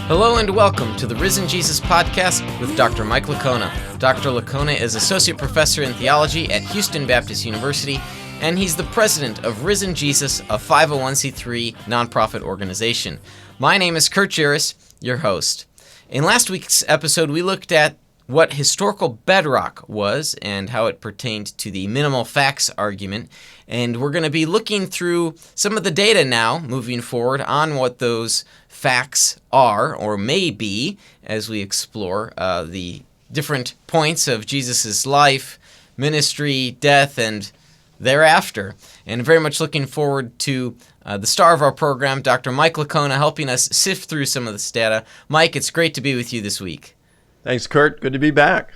Hello and welcome to the Risen Jesus Podcast with Dr. Mike Licona. Dr. Licona is Associate Professor in Theology at Houston Baptist University, and he's the president of Risen Jesus, a 501c3 nonprofit organization. My name is Kurt Juris, your host. In last week's episode, we looked at what historical bedrock was and how it pertained to the minimal facts argument. And we're going to be looking through some of the data now, moving forward, on what those facts are or may be as we explore the different points of Jesus' life, ministry, death, and thereafter. And very much looking forward to the star of our program, Dr. Mike Licona, helping us sift through some of this data. Mike, it's great to be with you this week. Thanks, Kurt. Good to be back.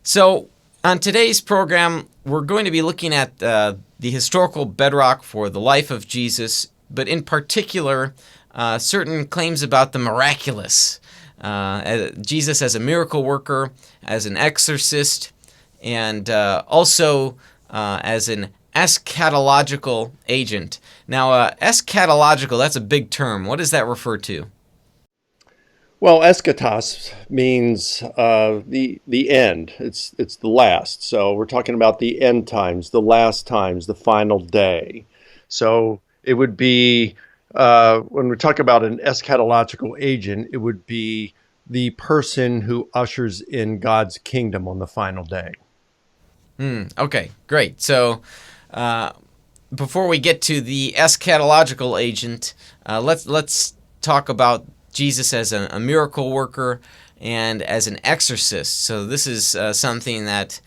So, on today's program, we're going to be looking at the historical bedrock for the life of Jesus, but in particular, certain claims about the miraculous. Jesus as a miracle worker, as an exorcist, and also as an eschatological agent. Now, eschatological, that's a big term. What does that refer to? Well, eschatos means the end. It's the last. So we're talking about the end times, the last times, the final day. So it would be, when we talk about an eschatological agent, it would be the person who ushers in God's kingdom on the final day. Okay, great. So before we get to the eschatological agent, let's talk about Jesus as a miracle worker and as an exorcist. So this is something that,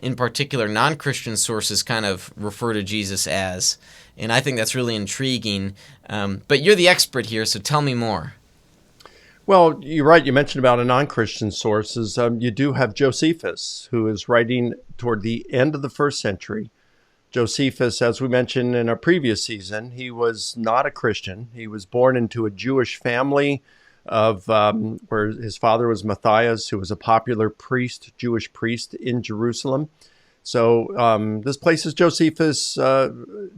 in particular, non-Christian sources kind of refer to Jesus as. And I think that's really intriguing. But you're the expert here, so tell me more. Well, you're right. You mentioned about a non-Christian sources. You do have Josephus, who is writing toward the end of the first century. Josephus, as we mentioned in a previous season, he was not a Christian. He was born into a Jewish family of where his father was Matthias, who was a popular priest, Jewish priest in Jerusalem. So this places Josephus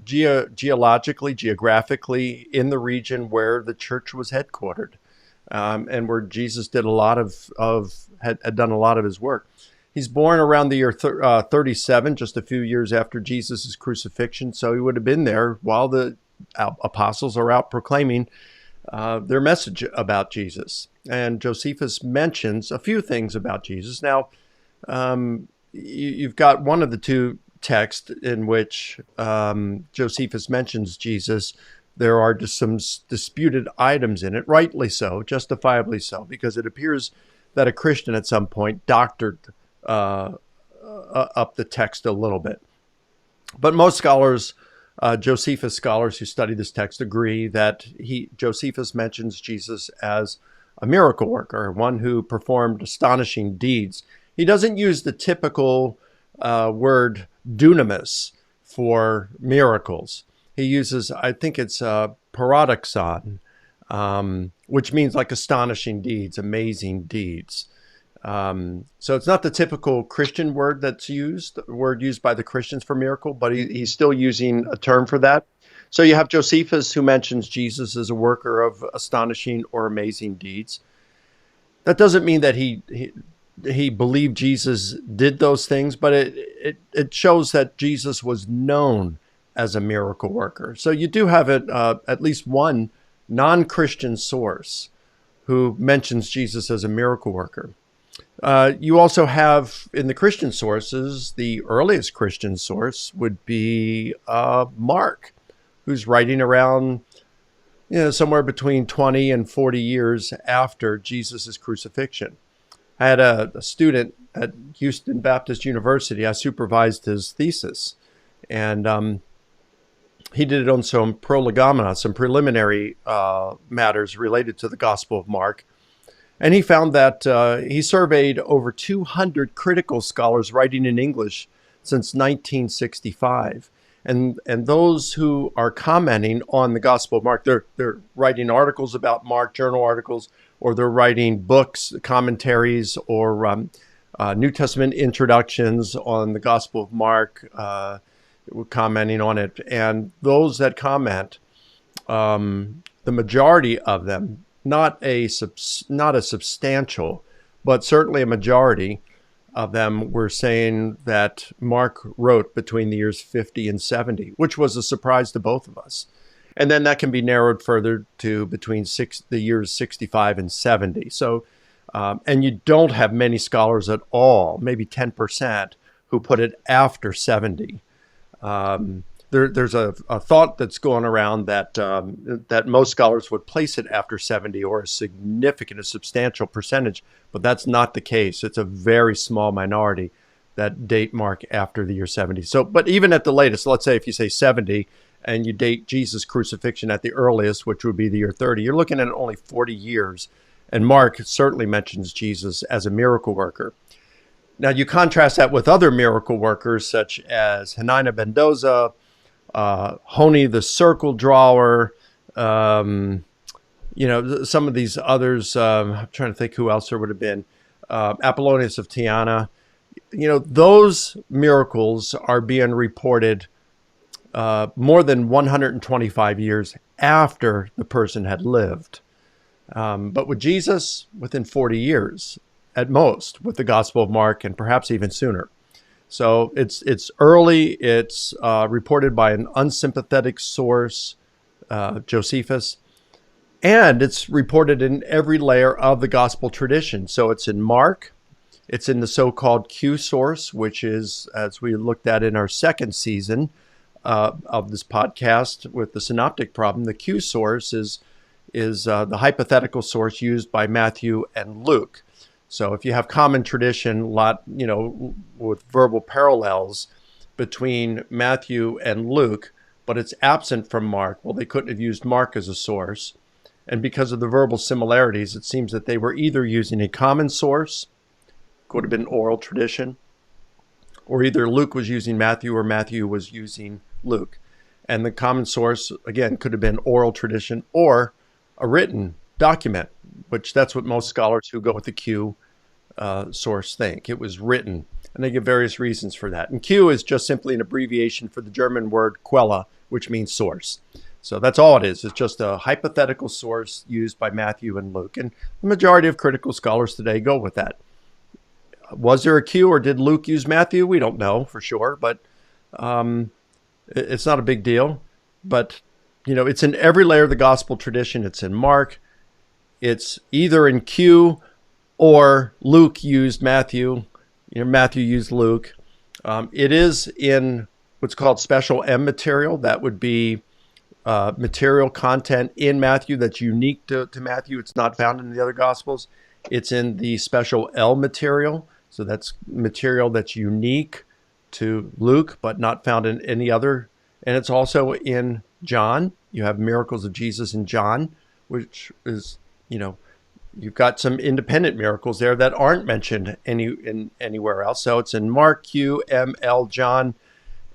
geographically in the region where the church was headquartered, and where Jesus did had done a lot of his work. He's born around the year 37, just a few years after Jesus' crucifixion, so he would have been there while the apostles are out proclaiming their message about Jesus. And Josephus mentions a few things about Jesus. Now, you've got one of the two texts in which Josephus mentions Jesus. There are just some disputed items in it, rightly so, justifiably so, because it appears that a Christian at some point doctored up the text a little bit. But most scholars, Josephus scholars who study this text, agree that Josephus mentions Jesus as a miracle worker, one who performed astonishing deeds. He doesn't use the typical word dunamis for miracles. He uses, I think it's paradoxon, which means like astonishing deeds, amazing deeds. So it's not the typical Christian word that's used, the word used by the Christians for miracle, but he's still using a term for that. So you have Josephus, who mentions Jesus as a worker of astonishing or amazing deeds. That doesn't mean that he believed Jesus did those things, but it shows that Jesus was known as a miracle worker. So you do have at least one non-Christian source who mentions Jesus as a miracle worker. You also have in the Christian sources, the earliest Christian source would be Mark, who's writing around somewhere between 20 and 40 years after Jesus' crucifixion. I had a student at Houston Baptist University. I supervised his thesis, and he did it on some prolegomena, some preliminary matters related to the Gospel of Mark. And he found that he surveyed over 200 critical scholars writing in English since 1965. And those who are commenting on the Gospel of Mark, they're writing articles about Mark, journal articles, or they're writing books, commentaries, or New Testament introductions on the Gospel of Mark, commenting on it. And those that comment, the majority of them not a substantial, but certainly a majority of them were saying that Mark wrote between the years 50 and 70, which was a surprise to both of us. And then that can be narrowed further to between the years 65 and 70. So, and you don't have many scholars at all, maybe 10%, who put it after 70. There's a thought that's going around that that most scholars would place it after 70, or a significant, a substantial percentage, but that's not the case. It's a very small minority that date Mark after the year 70. So, but even at the latest, let's say if you say 70 and you date Jesus' crucifixion at the earliest, which would be the year 30, you're looking at only 40 years. And Mark certainly mentions Jesus as a miracle worker. Now, you contrast that with other miracle workers, such as Hanina Mendoza, Honi the circle drawer, some of these others. I'm trying to think who else there would have been. Apollonius of Tyana. Those miracles are being reported more than 125 years after the person had lived. But with Jesus, within 40 years at most, with the Gospel of Mark, and perhaps even sooner. So it's early. It's reported by an unsympathetic source, Josephus, and it's reported in every layer of the gospel tradition. So it's in Mark, it's in the so-called Q source, which is, as we looked at in our second season of this podcast with the synoptic problem, the Q source is the hypothetical source used by Matthew and Luke. So if you have common tradition, with verbal parallels between Matthew and Luke, but it's absent from Mark, well, they couldn't have used Mark as a source. And because of the verbal similarities, it seems that they were either using a common source, could have been oral tradition, or either Luke was using Matthew or Matthew was using Luke. And the common source, again, could have been oral tradition or a written document, which that's what most scholars who go with the Q source think. It was written, and they give various reasons for that. And Q is just simply an abbreviation for the German word Quelle, which means source. So that's all it is. It's just a hypothetical source used by Matthew and Luke. And the majority of critical scholars today go with that. Was there a Q, or did Luke use Matthew? We don't know for sure, but it's not a big deal. But, it's in every layer of the gospel tradition. It's in Mark. It's either in Q or Luke used Matthew. Matthew used Luke. It is in what's called special M material. That would be material content in Matthew that's unique to Matthew. It's not found in the other Gospels. It's in the special L material. So that's material that's unique to Luke, but not found in any other. And it's also in John. You have miracles of Jesus in John, which is, you've got some independent miracles there that aren't mentioned anywhere else. So it's in Mark, Q, M, L, John,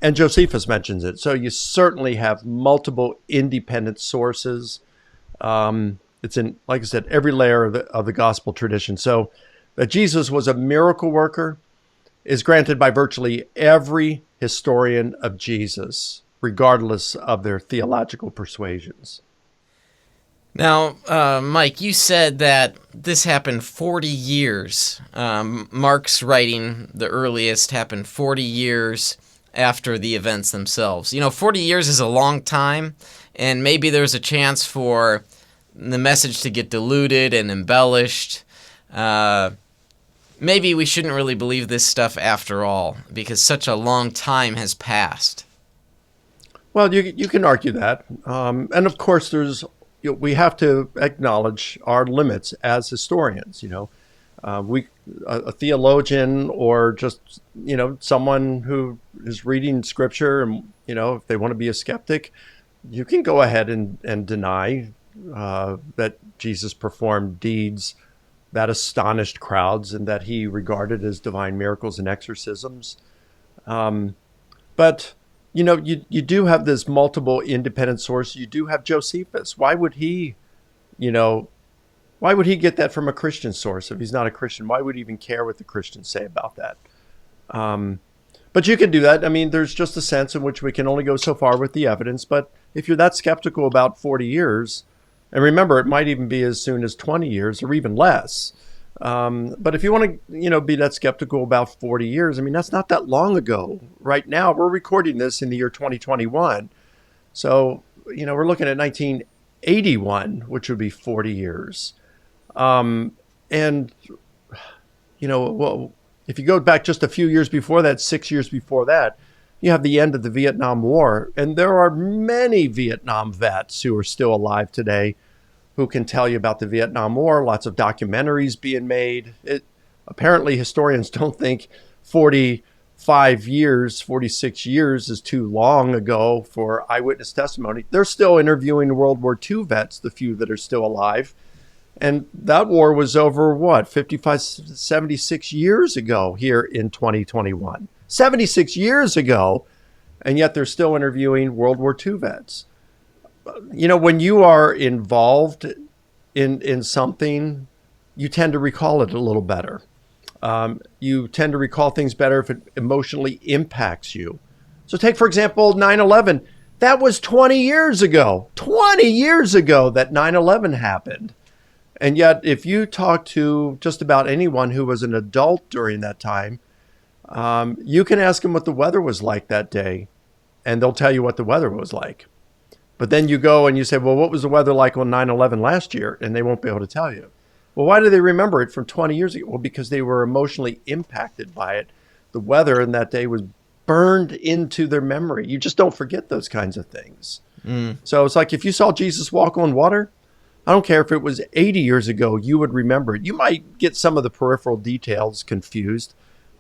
and Josephus mentions it. So you certainly have multiple independent sources. It's in, like I said, every layer of the gospel tradition. So that Jesus was a miracle worker is granted by virtually every historian of Jesus, regardless of their theological persuasions. Now, Mike, you said that this happened 40 years. Mark's writing, the earliest, happened 40 years after the events themselves. 40 years is a long time, and maybe there's a chance for the message to get diluted and embellished. Maybe we shouldn't really believe this stuff after all, because such a long time has passed. Well, you can argue that. And of course, we have to acknowledge our limits as historians. A theologian, or just someone who is reading scripture, and if they want to be a skeptic, you can go ahead and deny that Jesus performed deeds that astonished crowds and that he regarded as divine miracles and exorcisms. But you do have this multiple independent source. You do have Josephus. Why would he get that from a Christian source if he's not a Christian? Why would he even care what the Christians say about that? But you can do that. I mean, there's just a sense in which we can only go so far with the evidence. But if you're that skeptical about 40 years, And remember, it might even be as soon as 20 years or even less. But if you want to, be that skeptical about 40 years, I mean, that's not that long ago. Right now, we're recording this in the year 2021. So, we're looking at 1981, which would be 40 years. Well, if you go back just a few years before that, 6 years before that, you have the end of the Vietnam War. And there are many Vietnam vets who are still alive today who can tell you about the Vietnam War, lots of documentaries being made. Apparently, historians don't think 46 years is too long ago for eyewitness testimony. They're still interviewing World War II vets, the few that are still alive. And that war was over, 55, 76 years ago here in 2021. 76 years ago, and yet they're still interviewing World War II vets. When you are involved in something, you tend to recall it a little better. You tend to recall things better if it emotionally impacts you. So take, for example, 9/11. That was 20 years ago. 20 years ago that 9/11 happened. And yet, if you talk to just about anyone who was an adult during that time, you can ask them what the weather was like that day, and they'll tell you what the weather was like. But then you go and you say, well, what was the weather like on 9/11 last year? And they won't be able to tell you. Well, why do they remember it from 20 years ago? Well, because they were emotionally impacted by it. The weather in that day was burned into their memory. You just don't forget those kinds of things. So it's like if you saw Jesus walk on water, I don't care if it was 80 years ago, you would remember it. You might get some of the peripheral details confused,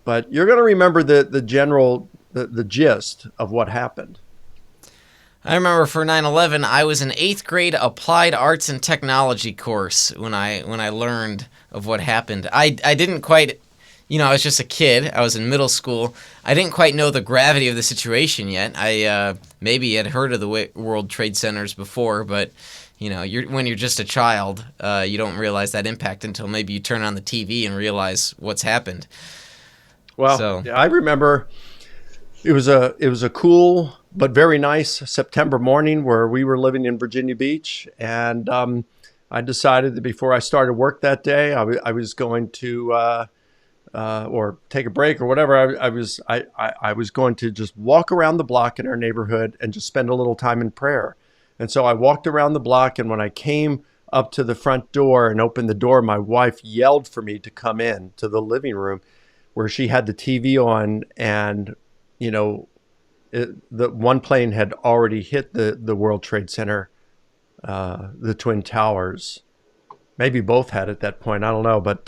but you're going to remember the general, the gist of what happened. I remember for 9/11, I was in 8th grade applied arts and technology course when I learned of what happened. I didn't quite, I was just a kid. I was in middle school. I didn't quite know the gravity of the situation yet. I maybe had heard of the World Trade Centers before, but when you're just a child, you don't realize that impact until maybe you turn on the TV and realize what's happened. Well, yeah, I remember it was a cool but very nice September morning where we were living in Virginia Beach, and I decided that before I started work that day, I was going to or take a break or whatever. I was going to just walk around the block in our neighborhood and just spend a little time in prayer. And so I walked around the block, and when I came up to the front door and opened the door, my wife yelled for me to come in to the living room where she had the TV on, and, the one plane had already hit the World Trade Center, the Twin Towers. Maybe both had at that point. I don't know. But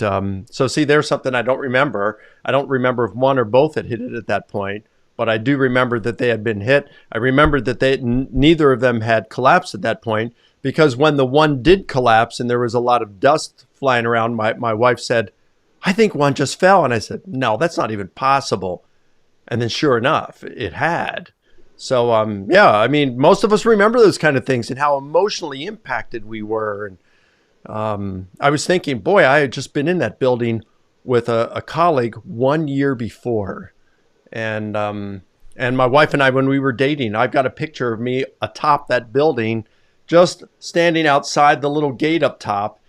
so see, there's something I don't remember. I don't remember if one or both had hit it at that point. But I do remember that they had been hit. I remembered that neither of them had collapsed at that point, because when the one did collapse and there was a lot of dust flying around, my wife said, I think one just fell. And I said, no, that's not even possible. And then sure enough, it had. So, most of us remember those kind of things and how emotionally impacted we were. And I was thinking, boy, I had just been in that building with a colleague 1 year before. And my wife and I, when we were dating, I've got a picture of me atop that building, just standing outside the little gate up top.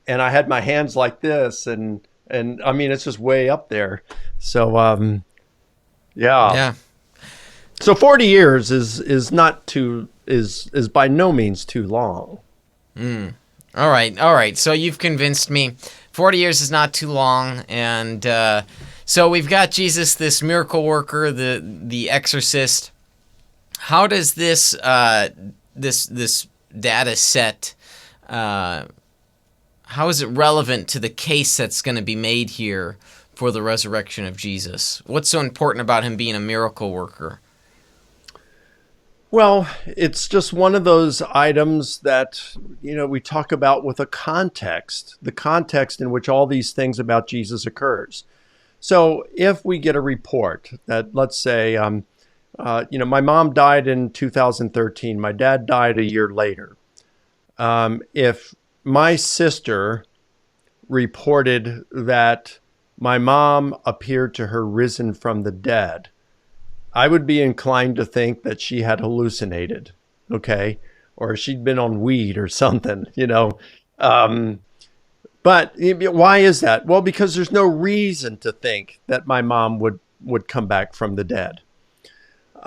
And I had my hands like this. And I mean, it's just way up there. So, yeah. So 40 years is by no means too long. All right. So you've convinced me. 40 years is not too long. And, so we've got Jesus, this miracle worker, the exorcist. How does this data set, how is it relevant to the case that's going to be made here for the resurrection of Jesus? What's so important about him being a miracle worker? Well, it's just one of those items that, we talk about with a context, the context in which all these things about Jesus occurs. So if we get a report that, let's say, my mom died in 2013, my dad died a year later. If my sister reported that my mom appeared to her risen from the dead, I would be inclined to think that she had hallucinated, okay? or she'd been on weed or something, But why is that? Well, because there's no reason to think that my mom would come back from the dead.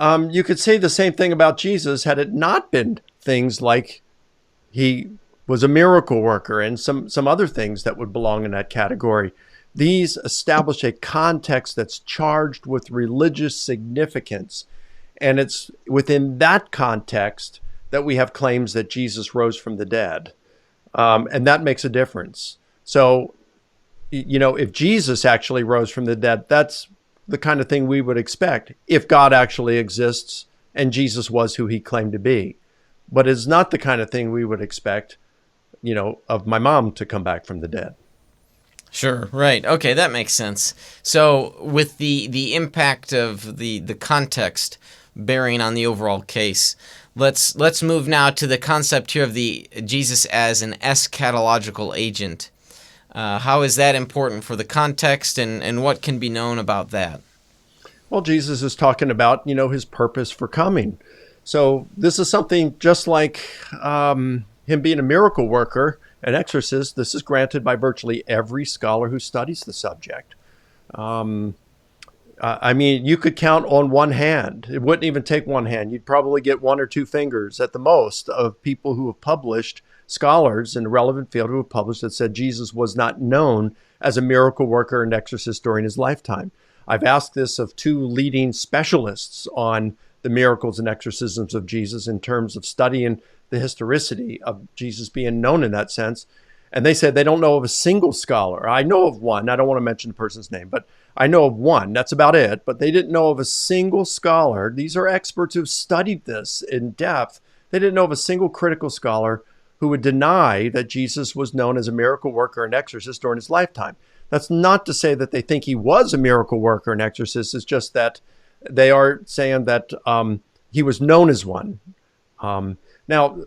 You could say the same thing about Jesus had it not been things like he was a miracle worker and some other things that would belong in that category. These establish a context that's charged with religious significance. And it's within that context that we have claims that Jesus rose from the dead. And that makes a difference. So, if Jesus actually rose from the dead, that's the kind of thing we would expect if God actually exists and Jesus was who he claimed to be. But it's not the kind of thing we would expect, of my mom to come back from the dead. Sure, right. Okay, that makes sense. So with the impact of the context bearing on the overall case, let's move now to the concept here of the Jesus as an eschatological agent. How is that important for the context, and what can be known about that? Well, Jesus is talking about, his purpose for coming. So this is something just like him being a miracle worker, an exorcist. This is granted by virtually every scholar who studies the subject. You could count on one hand. It wouldn't even take one hand. You'd probably get one or two fingers at the most of people who have published, scholars in the relevant field who have published that said Jesus was not known as a miracle worker and exorcist during his lifetime. I've asked this of two leading specialists on the miracles and exorcisms of Jesus in terms of studying the historicity of Jesus being known in that sense. And they said they don't know of a single scholar. I know of one. I don't want to mention the person's name, but I know of one. That's about it. But they didn't know of a single scholar. These are experts who've studied this in depth. They didn't know of a single critical scholar who would deny that Jesus was known as a miracle worker and exorcist during his lifetime. That's not to say that they think he was a miracle worker and exorcist. It's just that they are saying that he was known as one. Now,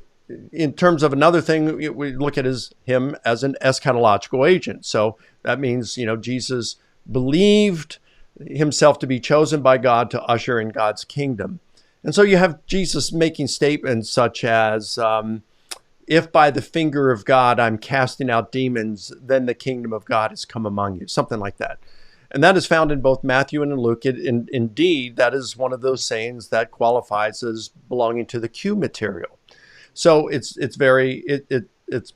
in terms of another thing, we look at him as an eschatological agent. So that means, Jesus believed himself to be chosen by God to usher in God's kingdom. And so you have Jesus making statements such as, if by the finger of God I'm casting out demons, then the kingdom of God has come among you, something like that. And that is found in both Matthew and in Luke. Indeed, that is one of those sayings that qualifies as belonging to the Q material. So it's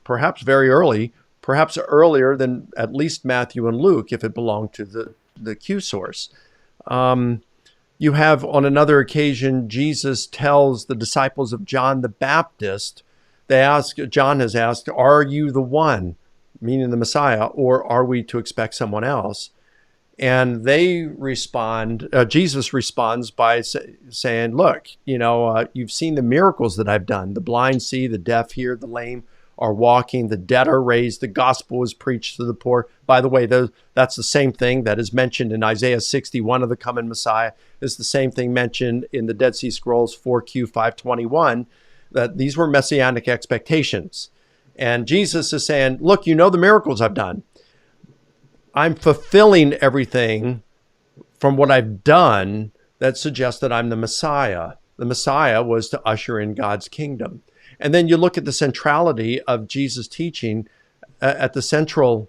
perhaps very early, perhaps earlier than at least Matthew and Luke, if it belonged to the Q source. You have on another occasion, Jesus tells the disciples of John the Baptist, John has asked, are you the one, meaning the Messiah, or are we to expect someone else? And they respond, Jesus responds by saying, look, you've seen the miracles that I've done. The blind see, the deaf hear, the lame are walking, the dead are raised, the gospel is preached to the poor. By the way, that's the same thing that is mentioned in Isaiah 61 of the coming Messiah. It's the same thing mentioned in the Dead Sea Scrolls 4Q 521, that these were messianic expectations. And Jesus is saying, look, the miracles I've done. I'm fulfilling everything from what I've done that suggests that I'm the Messiah. The Messiah was to usher in God's kingdom. And then you look at the centrality of Jesus' teaching. At the central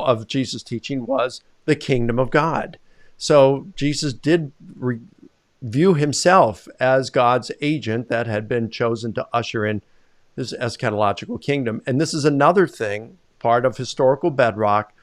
of Jesus' teaching was the kingdom of God. So Jesus did view himself as God's agent that had been chosen to usher in his eschatological kingdom. And this is another thing, part of historical bedrock,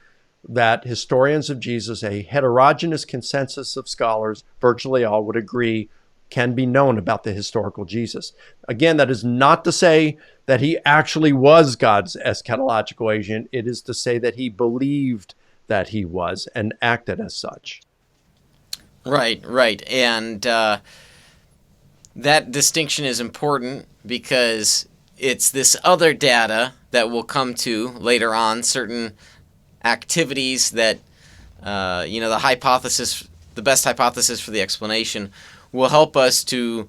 that historians of Jesus, a heterogeneous consensus of scholars, virtually all would agree, can be known about the historical Jesus. Again, that is not to say that he actually was God's eschatological agent. It is to say that he believed that he was and acted as such. Right. And that distinction is important because it's this other data that we'll come to later on, certain activities that, the best hypothesis for the explanation will help us to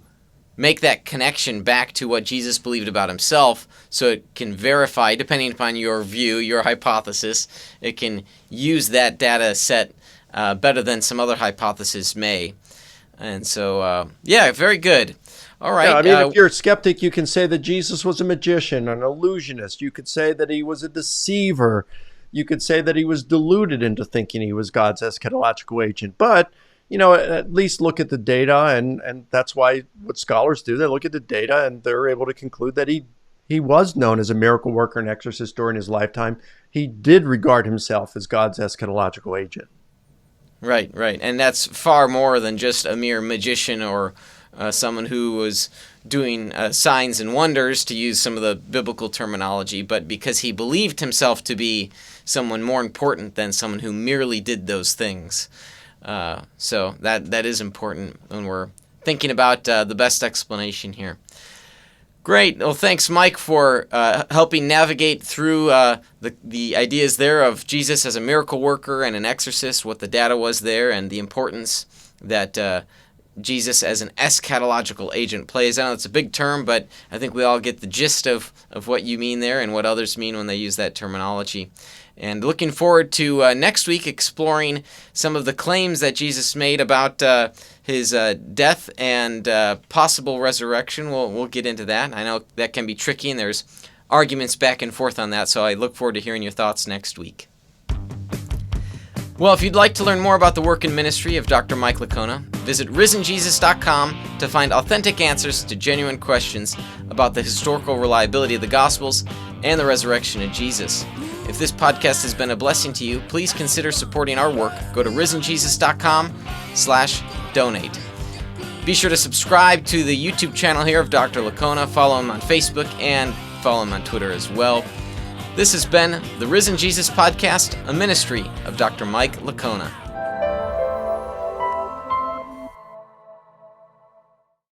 make that connection back to what Jesus believed about himself so it can verify, depending upon your view, your hypothesis, it can use that data set better than some other hypothesis may. And so, very good. All right. Yeah, I mean, if you're a skeptic, you can say that Jesus was a magician, an illusionist. You could say that he was a deceiver. You could say that he was deluded into thinking he was God's eschatological agent. But, at least look at the data, and that's why what scholars do, they look at the data and they're able to conclude that he was known as a miracle worker and exorcist during his lifetime. He did regard himself as God's eschatological agent. Right. And that's far more than just a mere magician or someone who was doing signs and wonders, to use some of the biblical terminology, but because he believed himself to be someone more important than someone who merely did those things. So that is important when we're thinking about the best explanation here. Great. Well, thanks, Mike, for helping navigate through the ideas there of Jesus as a miracle worker and an exorcist, what the data was there, and the importance that Jesus as an eschatological agent plays. I know it's a big term, but I think we all get the gist of what you mean there and what others mean when they use that terminology. And looking forward to next week exploring some of the claims that Jesus made about his death and possible resurrection. We'll get into that. I know that can be tricky, and there's arguments back and forth on that, so I look forward to hearing your thoughts next week. Well, if you'd like to learn more about the work and ministry of Dr. Mike Licona, visit risenjesus.com to find authentic answers to genuine questions about the historical reliability of the Gospels and the resurrection of Jesus. If this podcast has been a blessing to you, please consider supporting our work. Go to risenjesus.com/donate. Be sure to subscribe to the YouTube channel here of Dr. Licona, follow him on Facebook, and follow him on Twitter as well. This has been the Risen Jesus Podcast, a ministry of Dr. Mike Licona.